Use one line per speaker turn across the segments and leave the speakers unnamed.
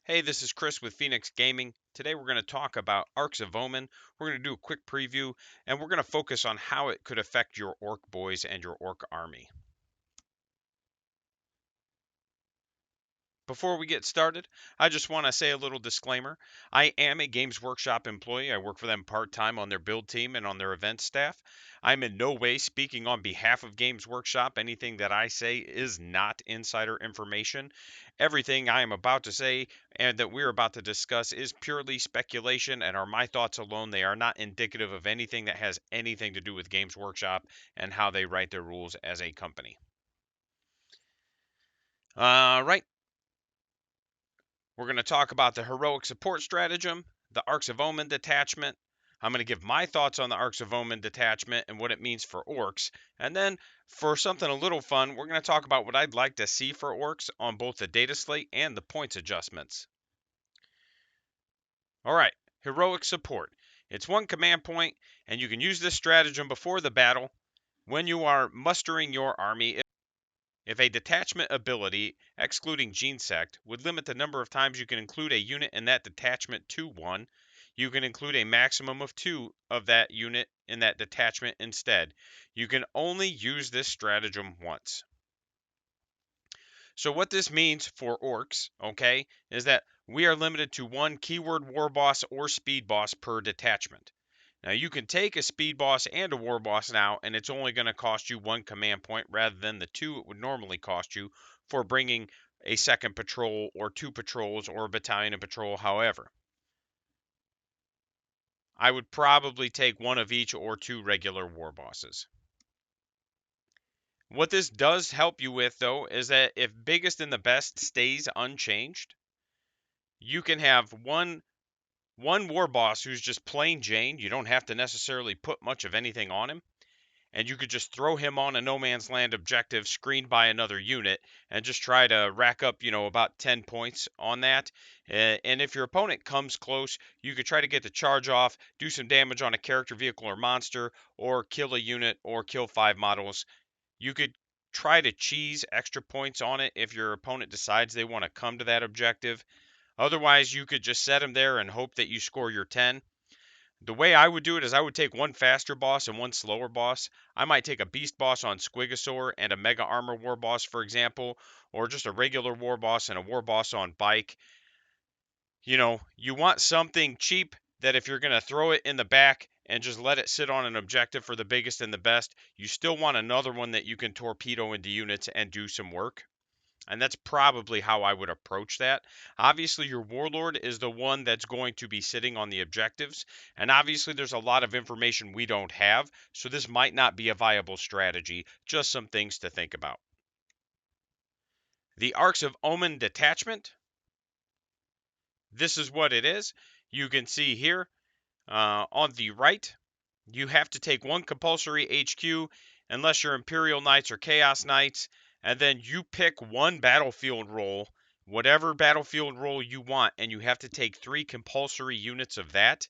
Hey, this is Chris with Phoenix Gaming. Today we're going to talk about Arks of Omen. We're going to do a quick preview, and we're going to focus on how it could affect your Orc boys and your Orc army. Before we get started, I just want to say a little disclaimer. I am a Games Workshop employee. I work for them part-time on their build team and on their event staff. I'm in no way speaking on behalf of Games Workshop. Anything that I say is not insider information. Everything I am about to say and that we're about to discuss is purely speculation and are my thoughts alone. They are not indicative of anything that has anything to do with Games Workshop and how they write their rules as a company. Right. We're going to talk about the heroic support stratagem, the Arks of Omen detachment. I'm going to give my thoughts on the Arks of Omen detachment and what it means for orcs. And then, for something a little fun, we're going to talk about what I'd like to see for orcs on both the data slate and the points adjustments. All right, heroic support. It's one command point, and you can use this stratagem before the battle when you are mustering your army. If a detachment ability, excluding Gene Sect, would limit the number of times you can include a unit in that detachment to 1, you can include a maximum of 2 of that unit in that detachment instead. You can only use this stratagem once. So what this means for orcs, okay, is that we are limited to 1 keyword war boss or speed boss per detachment. Now you can take a speed boss and a war boss now, and it's only going to cost you 1 command point rather than the 2 it would normally cost you for bringing a second patrol or 2 patrols or a battalion of patrol, however. I would probably take 1 of each or 2 regular war bosses. What this does help you with, though, is that if biggest and the best stays unchanged, you can have one war boss who's just plain Jane. You don't have to necessarily put much of anything on him. And you could just throw him on a no man's land objective screened by another unit and just try to rack up, about 10 points on that. And if your opponent comes close, you could try to get the charge off, do some damage on a character, vehicle, or monster, or kill a unit, or kill 5 models. You could try to cheese extra points on it if your opponent decides they want to come to that objective. Otherwise, you could just set him there and hope that you score your 10. The way I would do it is I would take 1 faster boss and 1 slower boss. I might take a beast boss on Squigosaur and a mega armor war boss, for example, or just a regular war boss and a war boss on bike. You want something cheap that if you're going to throw it in the back and just let it sit on an objective for the biggest and the best, you still want another one that you can torpedo into units and do some work. And that's probably how I would approach that. Obviously, your warlord is the one that's going to be sitting on the objectives. And obviously, there's a lot of information we don't have. So this might not be a viable strategy. Just some things to think about. The Arks of Omen detachment. This is what it is. You can see here on the right, you have to take 1 compulsory HQ unless you're Imperial Knights or Chaos Knights. And then you pick 1 battlefield role, whatever battlefield role you want, and you have to take 3 compulsory units of that.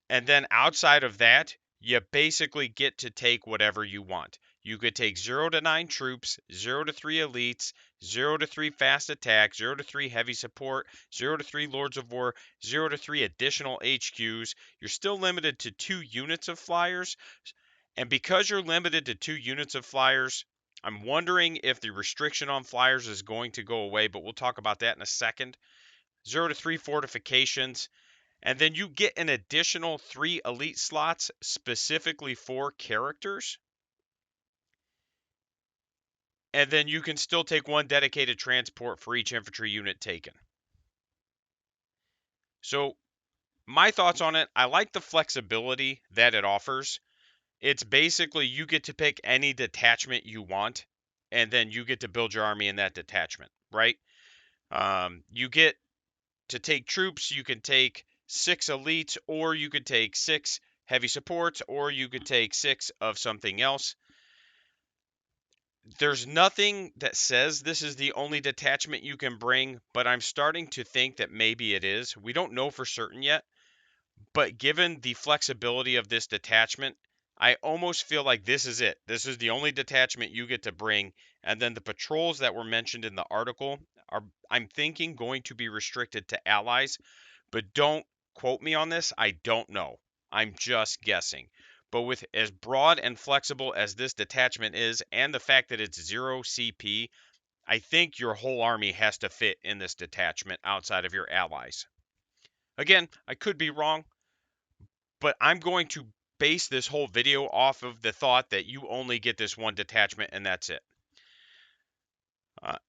And then outside of that, you basically get to take whatever you want. You could take 0 to 9 troops, 0 to 3 elites, 0 to 3 fast attack, 0 to 3 heavy support, 0 to 3 lords of war, 0 to 3 additional HQs. You're still limited to 2 units of flyers. And because you're limited to 2 units of flyers, I'm wondering if the restriction on flyers is going to go away, but we'll talk about that in a second. 0 to 3 fortifications. And then you get an additional 3 elite slots specifically for characters. And then you can still take 1 dedicated transport for each infantry unit taken. So my thoughts on it, I like the flexibility that it offers. It's basically you get to pick any detachment you want, and then you get to build your army in that detachment, right? You get to take troops. You can take 6 elites, or you could take 6 heavy supports, or you could take 6 of something else. There's nothing that says this is the only detachment you can bring, but I'm starting to think that maybe it is. We don't know for certain yet, but given the flexibility of this detachment, I almost feel like this is it. This is the only detachment you get to bring. And then the patrols that were mentioned in the article, are, I'm thinking, going to be restricted to allies, but don't quote me on this. I don't know. I'm just guessing. But with as broad and flexible as this detachment is, and the fact that it's 0 CP, I think your whole army has to fit in this detachment outside of your allies. Again, I could be wrong, but I'm going to base this whole video off of the thought that you only get this one detachment and that's it.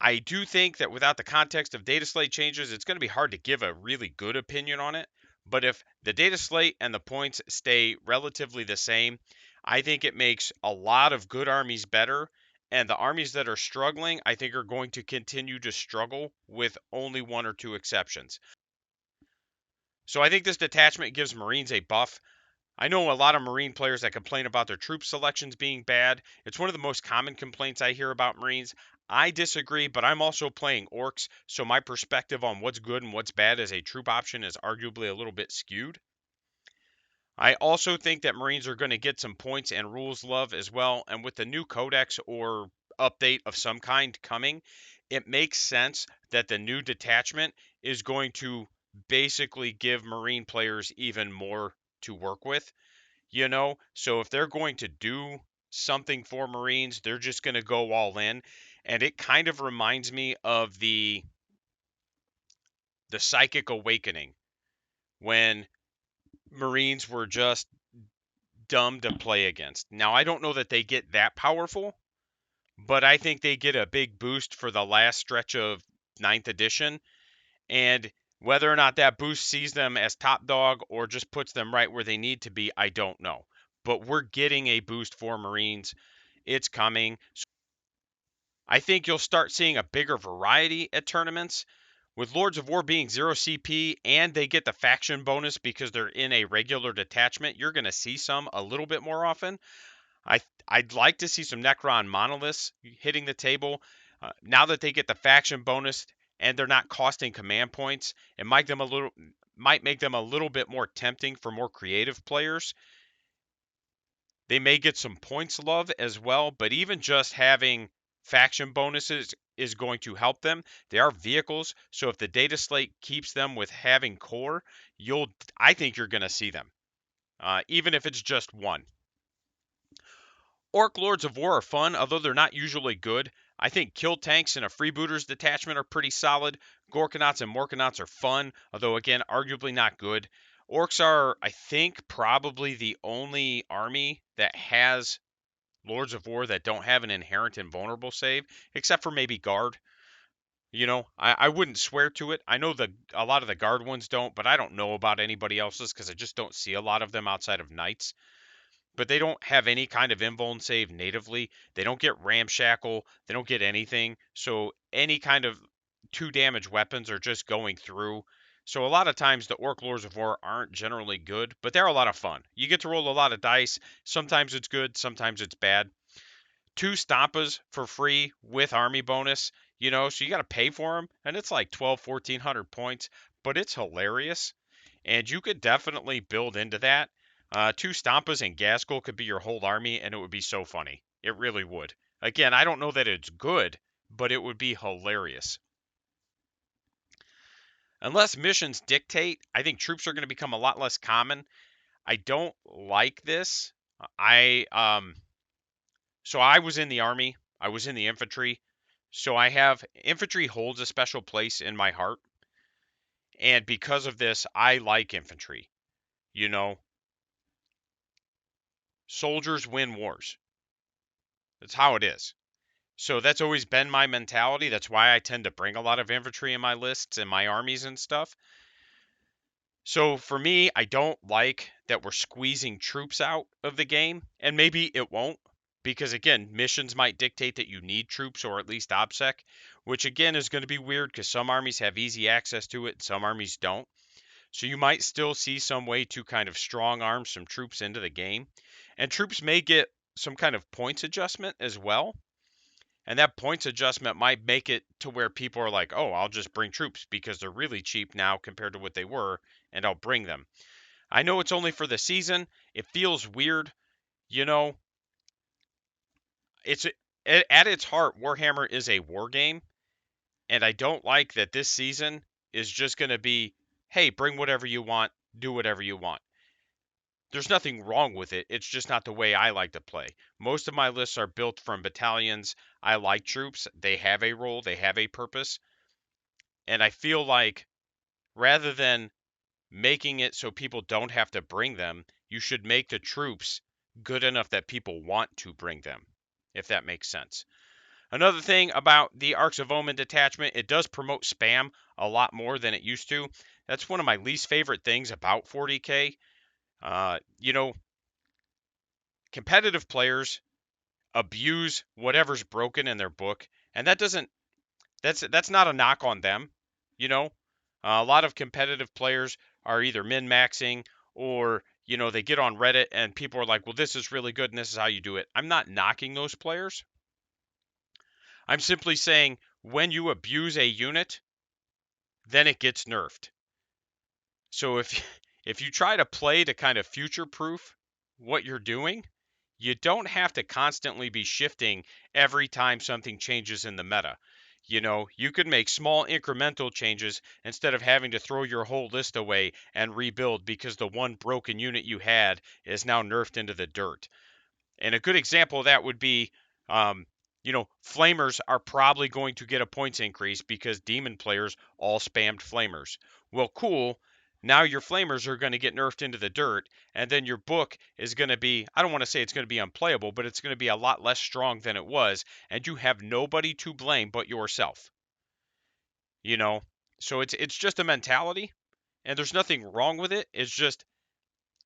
I do think that without the context of data slate changes, it's going to be hard to give a really good opinion on it. But if the data slate and the points stay relatively the same, I think it makes a lot of good armies better. And the armies that are struggling, I think, are going to continue to struggle with only one or two exceptions. So I think this detachment gives Marines a buff. I know a lot of Marine players that complain about their troop selections being bad. It's one of the most common complaints I hear about Marines. I disagree, but I'm also playing Orks, so my perspective on what's good and what's bad as a troop option is arguably a little bit skewed. I also think that Marines are going to get some points and rules love as well, and with the new codex or update of some kind coming, it makes sense that the new detachment is going to basically give Marine players even more to work with. So if they're going to do something for Marines, they're just going to go all in. And it kind of reminds me of the Psychic Awakening when Marines were just dumb to play against. Now, I don't know that they get that powerful, but I think they get a big boost for the last stretch of ninth edition. And whether or not that boost sees them as top dog or just puts them right where they need to be, I don't know. But we're getting a boost for Marines. It's coming. I think you'll start seeing a bigger variety at tournaments. With Lords of War being 0 CP and they get the faction bonus because they're in a regular detachment, you're going to see some a little bit more often. I'd like to see some Necron monoliths hitting the table. Now that they get the faction bonus and they're not costing command points, it might make them a little bit more tempting for more creative players. They may get some points love as well, but even just having faction bonuses is going to help them. They are vehicles, so if the data slate keeps them with having core, I think you're going to see them, even if it's just one. Orc Lords of War are fun, although they're not usually good. I think kill tanks and a freebooters detachment are pretty solid. Gorkanauts and Morkanauts are fun, although again, arguably not good. Orcs are, I think, probably the only army that has Lords of War that don't have an inherent invulnerable save, except for maybe Guard. I wouldn't swear to it. I know a lot of the Guard ones don't, but I don't know about anybody else's because I just don't see a lot of them outside of Knights. But they don't have any kind of invuln save natively. They don't get Ramshackle. They don't get anything. So any kind of 2 damage weapons are just going through. So a lot of times the Orc Lords of War aren't generally good, but they're a lot of fun. You get to roll a lot of dice. Sometimes it's good, sometimes it's bad. 2 Stampas for free with army bonus, so you got to pay for them, and it's like 1,200-1,400 points, but it's hilarious, and you could definitely build into that. 2 Stampas and Gaskell could be your whole army, and it would be so funny. It really would. Again, I don't know that it's good, but it would be hilarious. Unless missions dictate, I think troops are going to become a lot less common. I don't like this. So I was in the army. I was in the infantry. So infantry holds a special place in my heart. And because of this, I like infantry. You know, soldiers win wars. That's how it is. So that's always been my mentality. That's why I tend to bring a lot of infantry in my lists and my armies and stuff. So for me, I don't like that we're squeezing troops out of the game, and maybe it won't, because again, missions might dictate that you need troops or at least OBSEC, which again is going to be weird because some armies have easy access to it and some armies don't. So you might still see some way to kind of strong arm some troops into the game, and troops may get some kind of points adjustment as well. And that points adjustment might make it to where people are like, oh, I'll just bring troops because they're really cheap now compared to what they were, and I'll bring them. I know it's only for the season. It feels weird. You know, it's at its heart, Warhammer is a war game. And I don't like that this season is just going to be, hey, bring whatever you want, do whatever you want. There's nothing wrong with it. It's just not the way I like to play. Most of my lists are built from battalions. I like troops. They have a role, they have a purpose. And I feel like rather than making it so people don't have to bring them, you should make the troops good enough that people want to bring them, if that makes sense. Another thing about the Arks of Omen detachment, it does promote spam a lot more than it used to. That's one of my least favorite things about 40k. You know, competitive players abuse whatever's broken in their book, and that's not a knock on them. You know, a lot of competitive players are either min-maxing or they get on Reddit and people are like, well, this is really good and this is how you do it. I'm not knocking those players. I'm simply saying when you abuse a unit, then it gets nerfed. So if you try to play to kind of future-proof what you're doing, you don't have to constantly be shifting every time something changes in the meta. You could make small incremental changes instead of having to throw your whole list away and rebuild because the one broken unit you had is now nerfed into the dirt. And a good example of that would be, Flamers are probably going to get a points increase because Demon players all spammed Flamers. Well, cool. Now your Flamers are going to get nerfed into the dirt, and then your book is going to be, I don't want to say it's going to be unplayable, but it's going to be a lot less strong than it was, and you have nobody to blame but yourself. You know? So it's just a mentality, and there's nothing wrong with it. It's just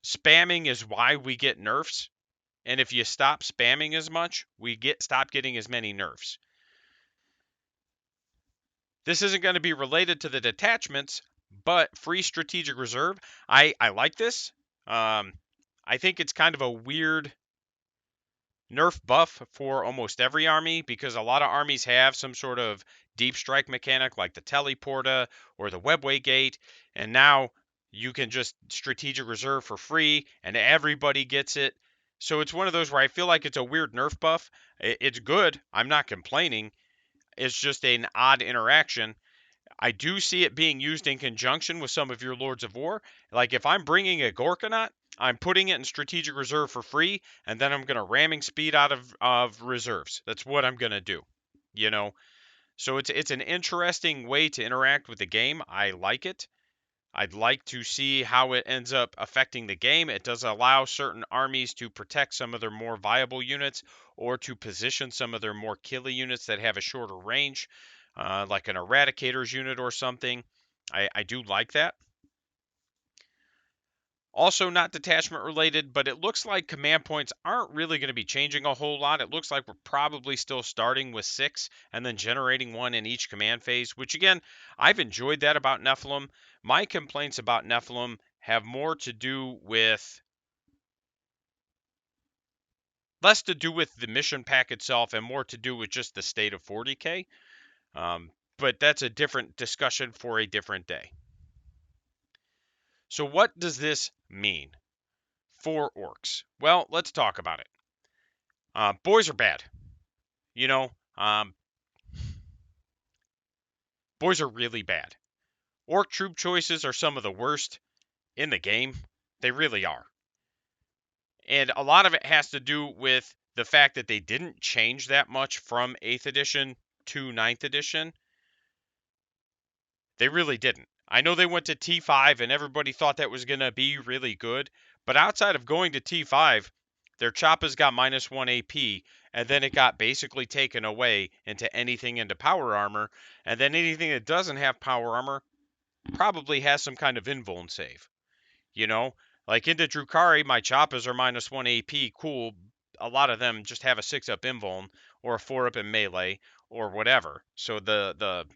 spamming is why we get nerfs. And if you stop spamming as much, we stop getting as many nerfs. This isn't going to be related to the detachments, but free strategic reserve. I like this. I think it's kind of a weird nerf buff for almost every army because a lot of armies have some sort of deep strike mechanic like the teleporta or the webway gate, and now you can just strategic reserve for free and everybody gets it. So it's one of those where I feel like it's a weird nerf buff. It's good. I'm not complaining. It's just an odd interaction. I do see it being used in conjunction with some of your Lords of War. Like if I'm bringing a Gorkanaut, I'm putting it in strategic reserve for free, and then I'm going to ramming speed out of reserves. That's what I'm going to do. You know, so it's an interesting way to interact with the game. I like it. I'd like to see how it ends up affecting the game. It does allow certain armies to protect some of their more viable units or to position some of their more killy units that have a shorter range, like an Eradicator's unit or something. I do like that. Also, not detachment related, but it looks like command points aren't really going to be changing a whole lot. It looks like we're probably still starting with 6 and then generating 1 in each command phase, which again, I've enjoyed that about Nephilim. My complaints about Nephilim have more to do with less to do with the mission pack itself and more to do with just the state of 40k. But that's a different discussion for a different day. So, what does this mean for orcs? Well, let's talk about it. Boys are bad. You know, um, boys are really bad. Orc troop choices are some of the worst in the game. They really are. And a lot of it has to do with the fact that they didn't change that much from 8th edition to 9th edition. They really didn't. I know they went to T5 and everybody thought that was going to be really good, but outside of going to T5, their Choppas got -1 AP, and then it got basically taken away into anything into power armor, and then anything that doesn't have power armor probably has some kind of invuln save. You know, like into Drukhari, my Choppas are -1 AP, cool. A lot of them just have a 6-up invuln or a 4-up in melee or whatever. So the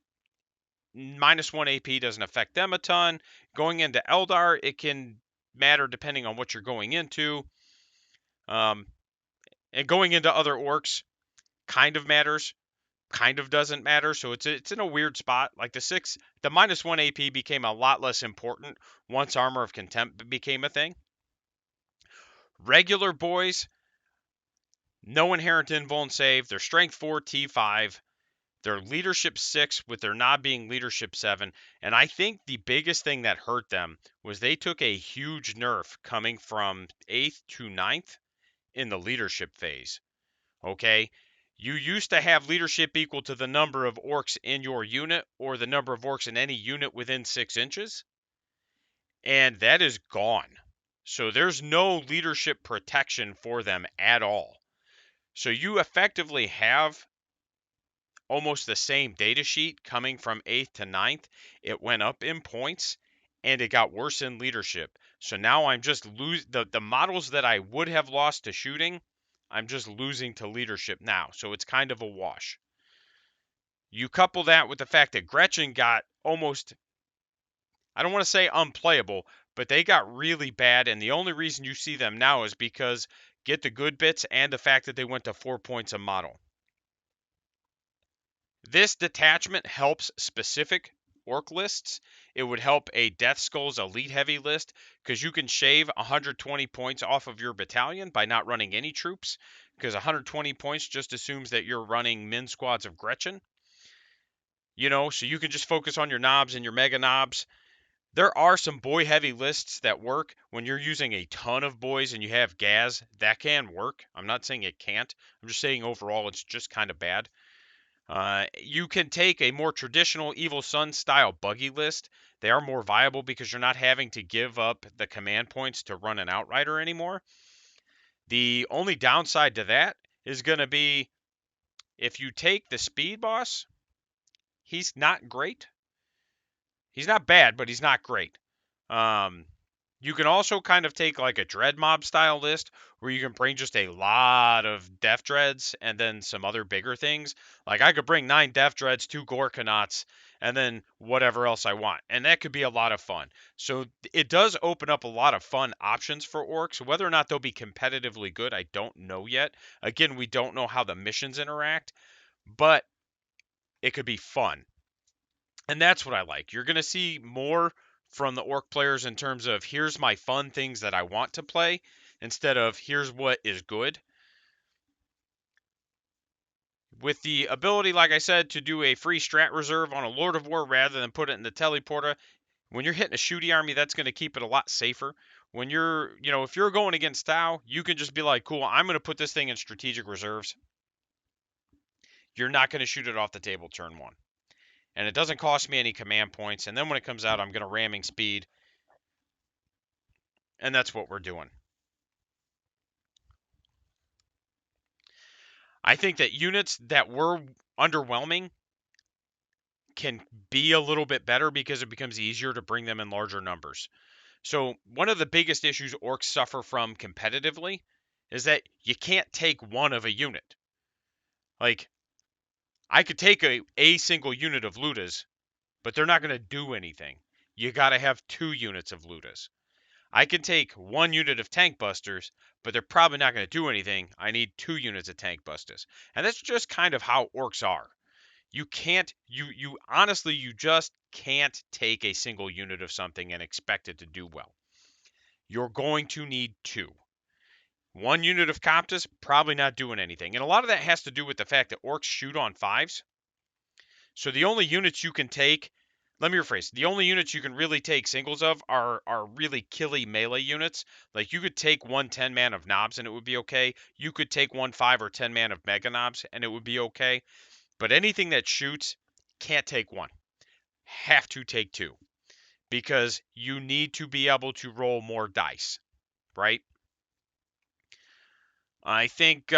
-1 AP doesn't affect them a ton. Going into Eldar, it can matter depending on what you're going into. And going into other orcs kind of matters, kind of doesn't matter. So it's in a weird spot. Like the -1 AP became a lot less important once Armor of Contempt became a thing. Regular boys, no inherent invuln save. They're strength 4, T5. They're leadership 6 with their knob being leadership 7. And I think the biggest thing that hurt them was they took a huge nerf coming from 8th to 9th in the leadership phase. Okay? You used to have leadership equal to the number of orcs in your unit or the number of orcs in any unit within 6 inches. And that is gone. So there's no leadership protection for them at all. So you effectively have almost the same data sheet coming from 8th to 9th. It went up in points and it got worse in leadership. So now I'm just the models that I would have lost to shooting, I'm just losing to leadership now. So it's kind of a wash. You couple that with the fact that Gretchen got almost, I don't want to say unplayable, but they got really bad. And the only reason you see them now is because get the good bits and the fact that they went to 4 points a model. This detachment helps specific orc lists. It would help a Death Skulls Elite Heavy list because you can shave 120 points off of your battalion by not running any troops, because 120 points just assumes that you're running min squads of Gretchen. You know, so you can just focus on your knobs and your mega knobs. There are some boy heavy lists that work when you're using a ton of boys and you have gas. That can work. I'm not saying it can't. I'm just saying overall it's just kind of bad. You can take a more traditional Evil Sun style buggy list. They are more viable because you're not having to give up the command points to run an Outrider anymore. The only downside to that is going to be if you take the Speed Boss, he's not great. He's not bad, but he's not great. You can also kind of take like a Dread Mob style list where you can bring just a lot of Death Dreads and then some other bigger things. Like I could bring 9 Death Dreads, 2 Gorkanauts, and then whatever else I want. And that could be a lot of fun. So it does open up a lot of fun options for orcs. Whether or not they'll be competitively good, I don't know yet. Again, we don't know how the missions interact, but it could be fun. And that's what I like. You're going to see more from the orc players in terms of here's my fun things that I want to play instead of here's what is good. With the ability, like I said, to do a free strat reserve on a Lord of War rather than put it in the teleporter, when you're hitting a shooty army, that's going to keep it a lot safer. When you're, if you're going against Tau, you can just be like, cool, I'm going to put this thing in strategic reserves. You're not going to shoot it off the table turn 1. And it doesn't cost me any command points. And then when it comes out, I'm going to ramming speed. And that's what we're doing. I think that units that were underwhelming can be a little bit better because it becomes easier to bring them in larger numbers. So one of the biggest issues orcs suffer from competitively is that you can't take one of a unit. Like, I could take a single unit of Ludas, but they're not going to do anything. You got to have 2 units of Ludas. I can take 1 unit of Tank Busters, but they're probably not going to do anything. I need 2 units of Tank Busters. And that's just kind of how orcs are. You can't, you honestly, you just can't take a single unit of something and expect it to do well. You're going to need 2. 1 unit of Coptus, probably not doing anything. And a lot of that has to do with the fact that orcs shoot on 5s. So the only units you can take, let me rephrase, the only units you can really take singles of are really killy melee units. Like you could take 1 10-man of knobs and it would be okay. You could take 1 5 or 10-man of mega knobs and it would be okay. But anything that shoots, can't take 1. Have to take 2. Because you need to be able to roll more dice, right? I think,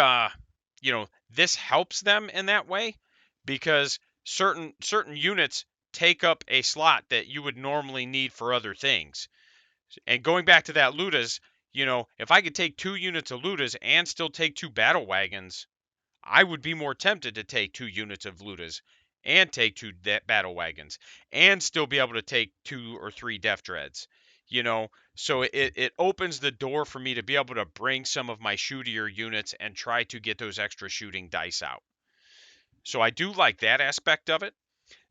this helps them in that way because certain units take up a slot that you would normally need for other things. And going back to that Ludas, if I could take 2 units of Ludas and still take 2 battle wagons, I would be more tempted to take 2 units of Ludas and take 2 battle wagons and still be able to take 2 or 3 Death Dreads. So it opens the door for me to be able to bring some of my shootier units and try to get those extra shooting dice out. So I do like that aspect of it.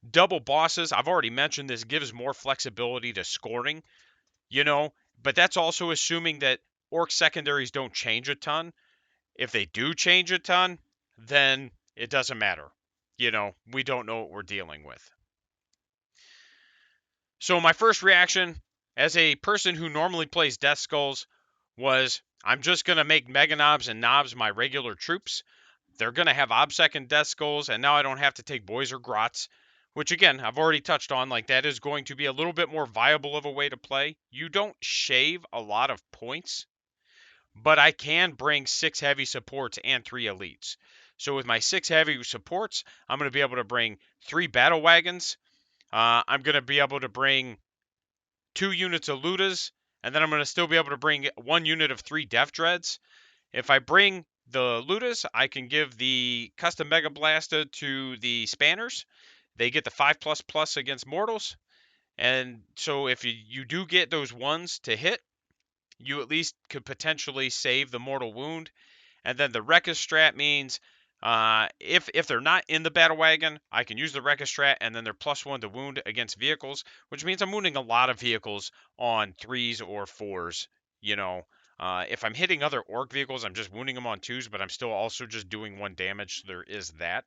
Double bosses, I've already mentioned this gives more flexibility to scoring, but that's also assuming that orc secondaries don't change a ton. If they do change a ton, then it doesn't matter. we don't know what we're dealing with. So my first reaction as a person who normally plays Death Skulls was I'm just going to make Mega Knobs and Knobs my regular troops. They're going to have OBSEC and Death Skulls, and now I don't have to take Boyz or Grots, which again, I've already touched on. Like, that is going to be a little bit more viable of a way to play. You don't shave a lot of points, but I can bring 6 heavy supports and 3 elites. So with my 6 heavy supports, I'm going to be able to bring 3 battle wagons. I'm going to be able to bring 2 units of Ludas, and then I'm going to still be able to bring 1 unit of 3 Death Dreads. If I bring the Ludas, I can give the custom Mega Blaster to the Spanners. They get the 5++ against mortals. And so if you do get those ones to hit, you at least could potentially save the mortal wound. And then the Rekka strat means if they're not in the battle wagon, I can use the Rekka strat, and then they're +1 to wound against vehicles, which means I'm wounding a lot of vehicles on 3s or 4s. If I'm hitting other orc vehicles, I'm just wounding them on 2s, but I'm still also just doing 1 damage, so there is that.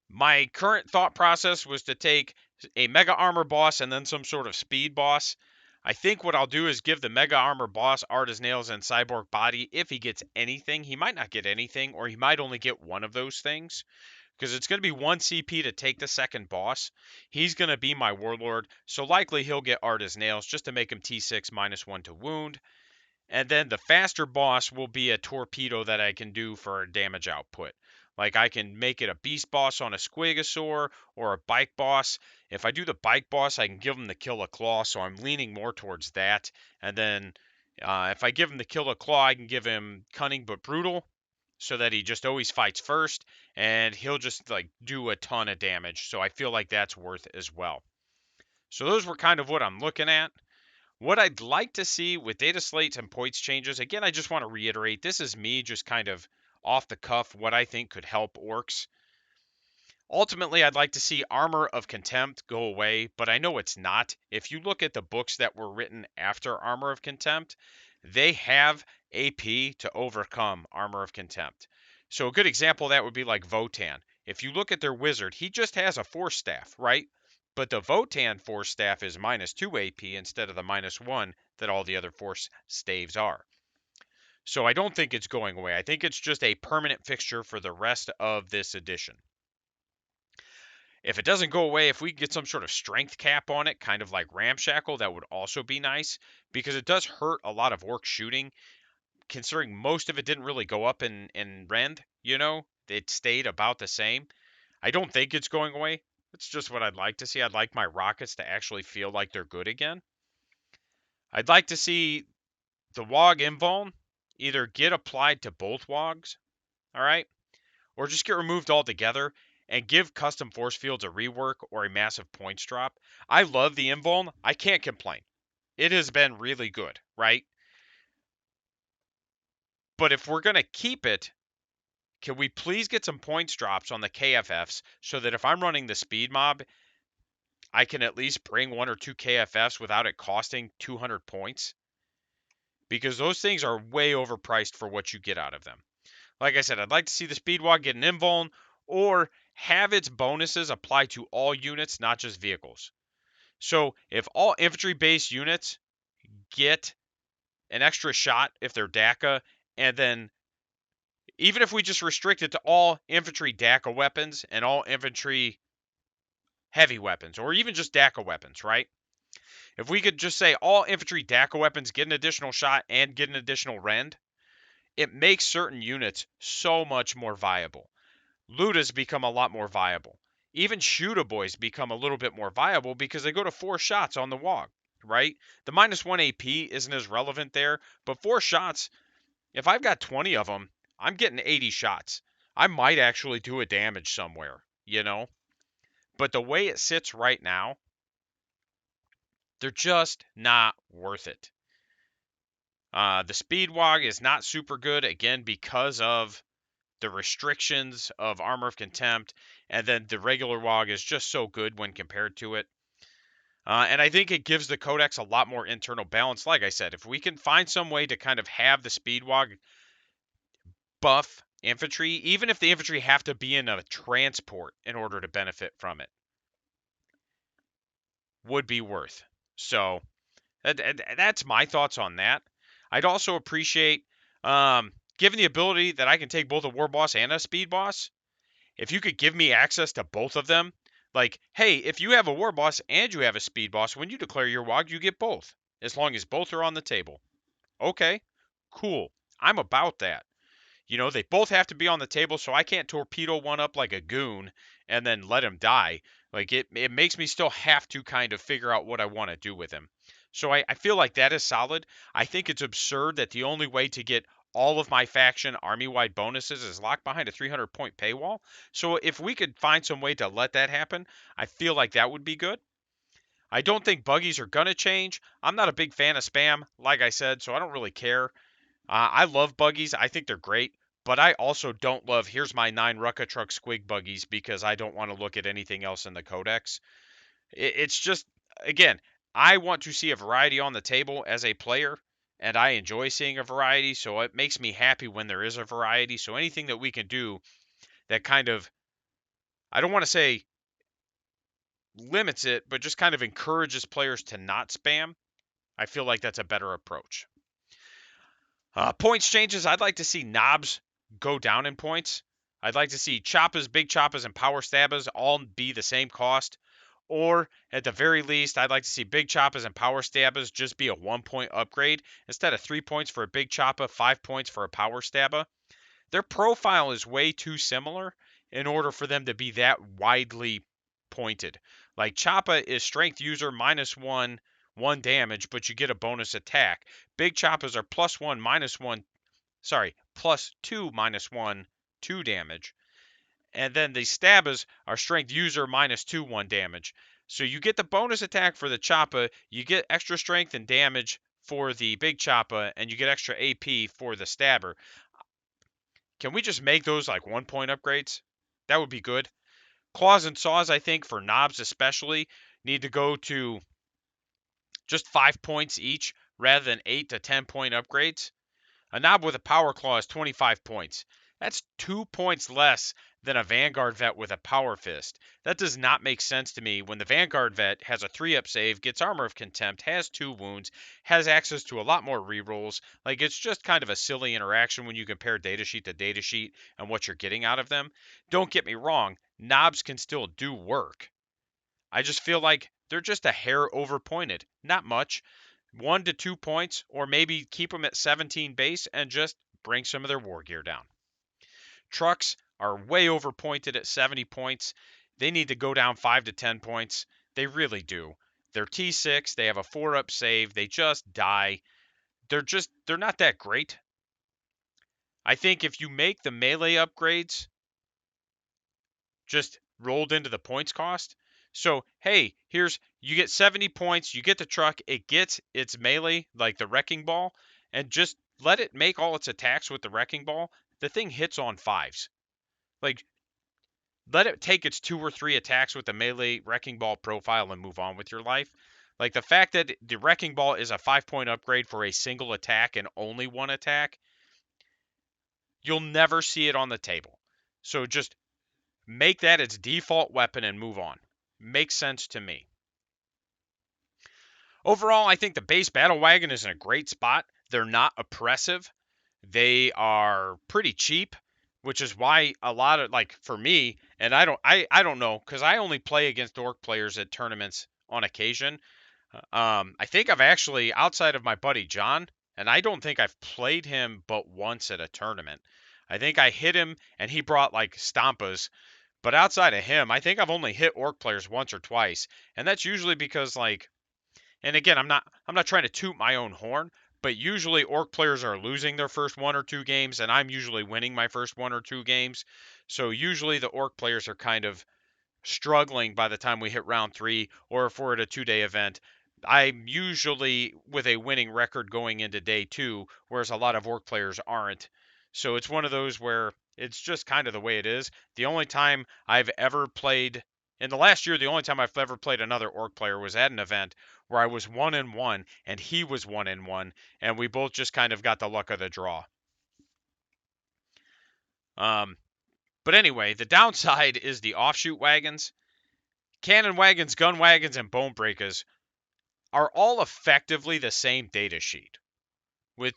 My current thought process was to take a Mega Armor boss and then some sort of speed boss. I think what I'll do is give the Mega Armor boss Art as Nails and Cyborg Body if he gets anything. He might not get anything, or he might only get one of those things, because it's going to be 1 CP to take the second boss. He's going to be my Warlord, so likely he'll get Art as Nails just to make him T6 -1 to wound. And then the faster boss will be a torpedo that I can do for damage output. Like, I can make it a beast boss on a Squigosaur or a bike boss. If I do the bike boss, I can give him the Kill a Claw, so I'm leaning more towards that. And then if I give him the Kill a Claw, I can give him Cunning but Brutal, so that he just always fights first, and he'll just like do a ton of damage. So I feel like that's worth as well. So those were kind of what I'm looking at. What I'd like to see with data slates and points changes, again, I just want to reiterate, this is me just kind of off the cuff what I think could help orcs. Ultimately, I'd like to see Armor of Contempt go away, but I know it's not. If you look at the books that were written after Armor of Contempt, they have AP to overcome Armor of Contempt. So a good example of that would be like Votan. If you look at their wizard, he just has a Force Staff, right? But the Votan Force Staff is -2 AP instead of the -1 that all the other Force Staves are. So I don't think it's going away. I think it's just a permanent fixture for the rest of this edition. If it doesn't go away, if we get some sort of strength cap on it, kind of like Ramshackle, that would also be nice, because it does hurt a lot of orc shooting, considering most of it didn't really go up in Rend, it stayed about the same. I don't think it's going away. It's just what I'd like to see. I'd like my rockets to actually feel like they're good again. I'd like to see the Wog Invuln either get applied to both Wogs, all right, or just get removed altogether and give custom force fields a rework or a massive points drop. I love the Invuln. I can't complain. It has been really good, right? But if we're going to keep it, can we please get some points drops on the KFFs so that if I'm running the speed mob, I can at least bring 1 or 2 KFFs without it costing 200 points? Because those things are way overpriced for what you get out of them. Like I said, I'd like to see the Speedwalk get an Invuln, or have its bonuses apply to all units, not just vehicles. So if all infantry-based units get an extra shot if they're DACA, and then even if we just restrict it to all infantry DACA weapons and all infantry heavy weapons, or even just DACA weapons, right? If we could just say all infantry DACA weapons get an additional shot and get an additional rend, it makes certain units so much more viable. Ludas become a lot more viable. Even Shooter Boys become a little bit more viable because they go to 4 shots on the Wog, right? The -1 AP isn't as relevant there, but 4 shots, if I've got 20 of them, I'm getting 80 shots. I might actually do a damage somewhere, But the way it sits right now, they're just not worth it. The Speedwog is not super good, again, because of the restrictions of Armor of Contempt, and then the regular Wog is just so good when compared to it. And I think it gives the Codex a lot more internal balance. Like I said, if we can find some way to kind of have the Speedwog buff infantry, even if the infantry have to be in a transport in order to benefit from it, would be worth. So that's my thoughts on that. I'd also appreciate, given the ability that I can take both a war boss and a speed boss, if you could give me access to both of them. Like, hey, if you have a war boss and you have a speed boss, when you declare your WOG, you get both, as long as both are on the table. Okay, cool. I'm about that. They both have to be on the table, so I can't torpedo one up like a goon and then let him die. Like, it makes me still have to kind of figure out what I want to do with him. So I feel like that is solid. I think it's absurd that the only way to get all of my faction army-wide bonuses is locked behind a 300-point paywall. So if we could find some way to let that happen, I feel like that would be good. I don't think buggies are going to change. I'm not a big fan of spam, like I said, so I don't really care. I love buggies. I think they're great. But I also don't love, here's my 9 Rucka Truck Squig buggies because I don't want to look at anything else in the codex. It's just, again, I want to see a variety on the table as a player, and I enjoy seeing a variety, so it makes me happy when there is a variety. So anything that we can do that kind of, I don't want to say limits it, but just kind of encourages players to not spam, I feel like that's a better approach. Points changes. I'd like to see knobs go down in points. I'd like to see choppas, big choppas, and power stabbas all be the same cost. Or at the very least, I'd like to see big choppas and power stabbas just be a 1-point upgrade instead of 3 points for a big choppa, 5 points for a power stabba. Their profile is way too similar in order for them to be that widely pointed. Like Choppa is strength user -1, 1 damage, but you get a bonus attack. Big Choppas are +1, -1, +2, -1, 2 damage. And then the Stabbas are strength user -2, 1 damage. So you get the bonus attack for the Choppa, you get extra strength and damage for the Big Choppa, and you get extra AP for the Stabber. Can we just make those like 1-point upgrades? That would be good. Claws and saws, I think, for knobs especially, need to go to just 5 points each rather than 8 to 10-point upgrades. A knob with a power claw is 25 points. That's 2 points less than a Vanguard vet with a power fist. That does not make sense to me when the Vanguard vet has a 3-up save, gets Armor of Contempt, has 2 wounds, has access to a lot more rerolls. Like, it's just kind of a silly interaction when you compare datasheet to datasheet and what you're getting out of them. Don't get me wrong, knobs can still do work. I just feel like they're just a hair overpointed. Not much. 1 to 2 points, or maybe keep them at 17 base and just bring some of their war gear down. Trucks are way overpointed at 70 points. They need to go down 5 to 10 points. They really do. They're T6. They have a 4-up save. They just die. They're not that great. I think if you make the melee upgrades just rolled into the points cost. So, hey, you get 70 points, you get the truck, it gets its melee, like the wrecking ball, and just let it make all its attacks with the wrecking ball. The thing hits on 5s. Like, let it take its 2 or 3 attacks with the melee wrecking ball profile and move on with your life. Like, the fact that the wrecking ball is a 5-point upgrade for a single attack and only 1 attack, you'll never see it on the table. So just make that its default weapon and move on. Makes sense to me. Overall, I think the base battle wagon is in a great spot. They're not oppressive. They are pretty cheap, which is why a lot of, like, for me, and I don't know, because I only play against orc players at tournaments on occasion. I think I've actually, outside of my buddy John, and I don't think I've played him but once at a tournament. I think I hit him and he brought like Stampas. But outside of him, I think I've only hit orc players once or twice, and that's usually because, like, and again, I'm not trying to toot my own horn, but usually orc players are losing their first 1 or 2 games, and I'm usually winning my first 1 or 2 games. So usually the orc players are kind of struggling by the time we hit round 3, or if we're at a 2-day event. I'm usually with a winning record going into day 2, whereas a lot of orc players aren't. So it's one of those where it's just kind of the way it is. The only time I've ever played in the last year, the only time I've ever played another orc player was at an event where I was 1-1 and he was 1-1, and we both just kind of got the luck of the draw. But anyway, the downside is the offshoot wagons. Cannon wagons, gun wagons, and bone breakers are all effectively the same data sheet with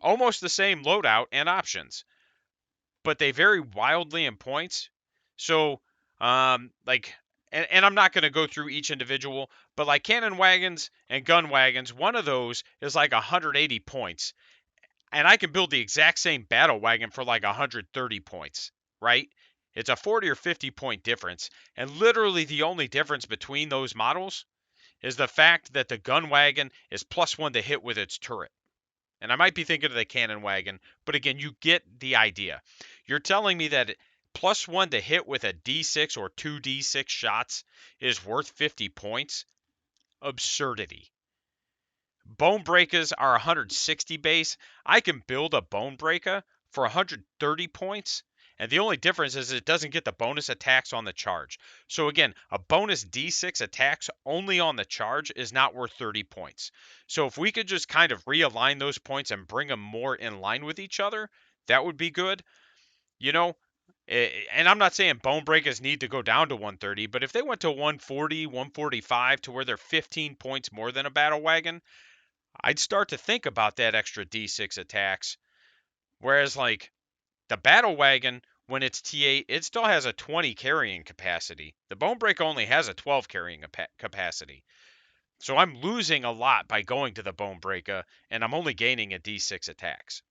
almost the same loadout and options, but they vary wildly in points. So, like, and I'm not going to go through each individual, but like cannon wagons and gun wagons, one of those is like 180 points, and I can build the exact same battle wagon for like 130 points, right? It's a 40 or 50 point difference, and literally the only difference between those models is the fact that the gun wagon is +1 to hit with its turret. And I might be thinking of the cannon wagon, but again, you get the idea. You're telling me that +1 to hit with a D6 or 2D6 shots is worth 50 points? Absurdity. Bone breakers are 160 base. I can build a bone breaker for 130 points. And the only difference is it doesn't get the bonus attacks on the charge. So again, a bonus D6 attacks only on the charge is not worth 30 points. So if we could just kind of realign those points and bring them more in line with each other, that would be good. You know, and I'm not saying bone breakers need to go down to 130, but if they went to 140, 145 to where they're 15 points more than a battle wagon, I'd start to think about that extra D6 attacks. Whereas, like, the Battle Wagon, when it's T8, it still has a 20 carrying capacity. The Bone Break only has a 12 carrying capacity. So I'm losing a lot by going to the Bone Breaker, and I'm only gaining a D6 attacks.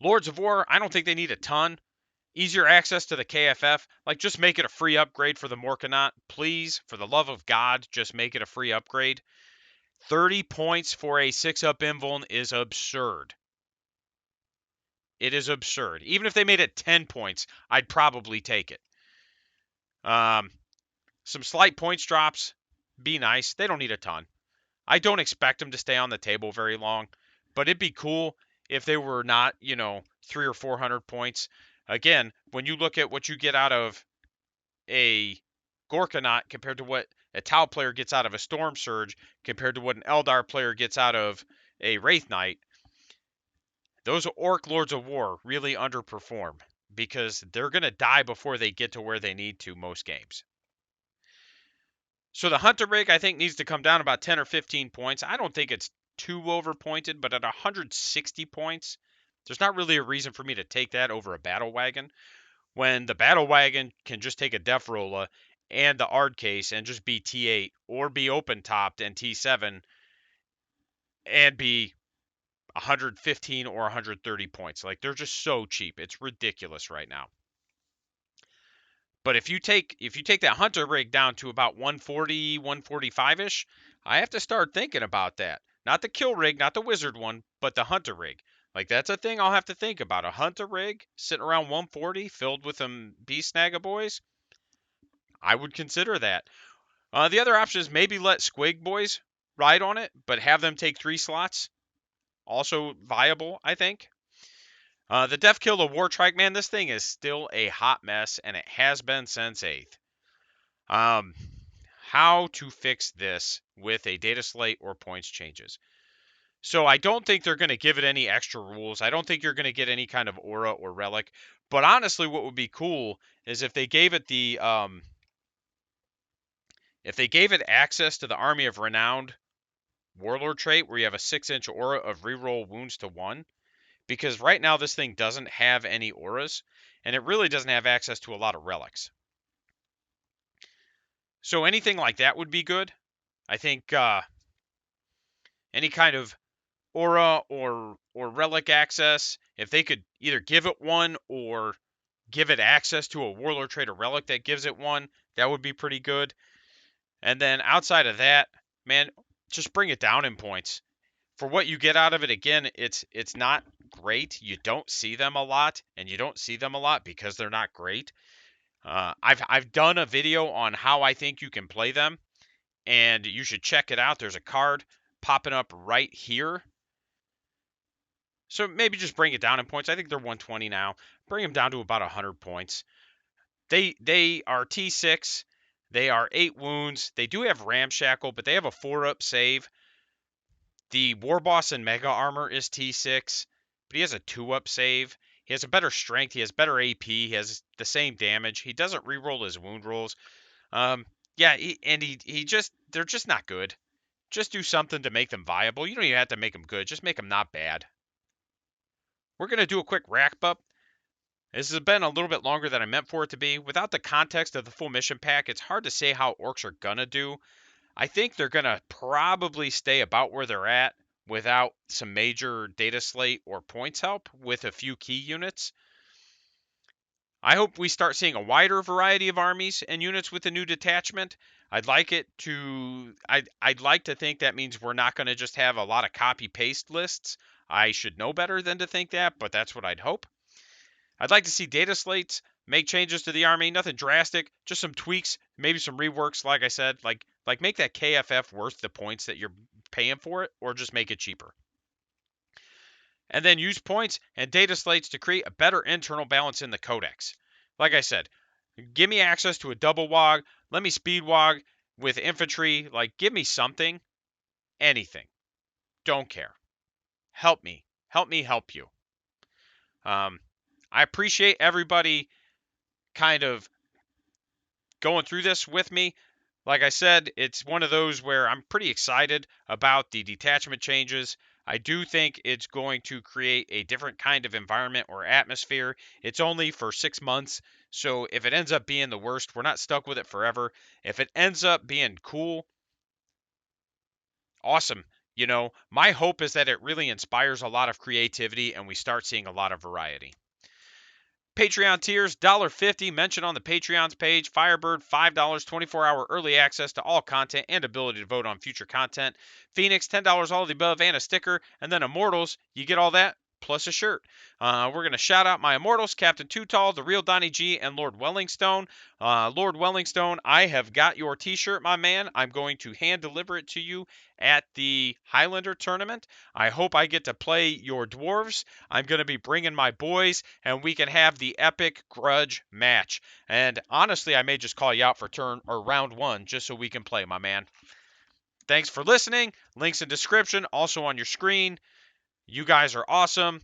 Lords of War, I don't think they need a ton. Easier access to the KFF. Like, just make it a free upgrade for the Morkanaut. Please, for the love of God, just make it a free upgrade. 30 points for a 6-up Invuln is absurd. It is absurd. Even if they made it 10 points, I'd probably take it. Some slight points drops, be nice. They don't need a ton. I don't expect them to stay on the table very long, but it'd be cool if they were not, 300 or 400 points. Again, when you look at what you get out of a Gorkanaut compared to what a Tau player gets out of a Storm Surge compared to what an Eldar player gets out of a Wraith Knight, those Orc Lords of War really underperform because they're going to die before they get to where they need to most games. So the Hunter Rig, I think, needs to come down about 10 or 15 points. I don't think it's too overpointed, but at 160 points, there's not really a reason for me to take that over a Battle Wagon when the Battle Wagon can just take a Def Rolla and the Ard Case and just be T8 or be open topped and T7 and be 115 or 130 points. Like, they're just so cheap. It's ridiculous right now. But if you take that Hunter rig down to about 140, 145-ish, I have to start thinking about that. Not the kill rig, not the wizard one, but the Hunter rig. Like, that's a thing I'll have to think about. A Hunter rig sitting around 140 filled with some Beast Snagga boys. I would consider that. The other option is maybe let Squig boys ride on it, but have them take 3 slots. Also viable, I think. The Death Kill of Wartrike, man, this thing is still a hot mess, and it has been since 8th. How to fix this with a data slate or points changes. So I don't think they're going to give it any extra rules. I don't think you're going to get any kind of aura or relic. But honestly, what would be cool is if they gave it access to the Army of Renowned Warlord trait, where you have a 6-inch aura of reroll wounds to 1. Because right now this thing doesn't have any auras, and it really doesn't have access to a lot of relics. So anything like that would be good. I think any kind of aura or relic access, if they could either give it one or give it access to a warlord trait or relic that gives it one, that would be pretty good. And then outside of that, man, just bring it down in points. For what you get out of it, again, it's not great. You don't see them a lot, and you don't see them a lot because they're not great. I've done a video on how I think you can play them, and you should check it out. There's a card popping up right here. So maybe just bring it down in points. I think they're 120 now. Bring them down to about 100 points. They are T6. They are 8 wounds. They do have Ramshackle, but they have a 4-up save. The War Boss and Mega Armor is T6. but he has a 2-up save. He has a better strength. He has better AP. He has the same damage. He doesn't reroll his wound rolls. Yeah, they're just not good. Just do something to make them viable. You don't even have to make them good. Just make them not bad. We're going to do a quick rack up. This has been a little bit longer than I meant for it to be. Without the context of the full mission pack, it's hard to say how Orks are going to do. I think they're going to probably stay about where they're at without some major data slate or points help with a few key units. I hope we start seeing a wider variety of armies and units with the new detachment. I'd like to think that means we're not going to just have a lot of copy paste lists. I should know better than to think that, but that's what I'd hope. I'd like to see data slates make changes to the army, nothing drastic, just some tweaks, maybe some reworks. Like I said, like make that KFF worth the points that you're paying for it, or just make it cheaper. And then use points and data slates to create a better internal balance in the codex. Like I said, give me access to a double WOG, let me speed WOG with infantry, like give me something, anything. Don't care. Help me. Help me help you. I appreciate everybody kind of going through this with me. Like I said, it's one of those where I'm pretty excited about the detachment changes. I do think it's going to create a different kind of environment or atmosphere. It's only for 6 months, so if it ends up being the worst, we're not stuck with it forever. If it ends up being cool, awesome. You know, my hope is that it really inspires a lot of creativity and we start seeing a lot of variety. Patreon tiers, $1.50 mentioned on the Patreon's page. Firebird, $5, 24-hour early access to all content and ability to vote on future content. Phoenix, $10 all of the above and a sticker. And then Immortals, you get all that plus a shirt. We're going to shout out my Immortals, Captain Too Tall, The Real Donnie G, and Lord Wellingstone. Lord Wellingstone, I have got your t-shirt, my man. I'm going to hand deliver it to you at the Highlander tournament. I hope I get to play your dwarves. I'm going to be bringing my boys, and we can have the epic grudge match. And honestly, I may just call you out for round 1 just so we can play, my man. Thanks for listening. Links in description, also on your screen. You guys are awesome.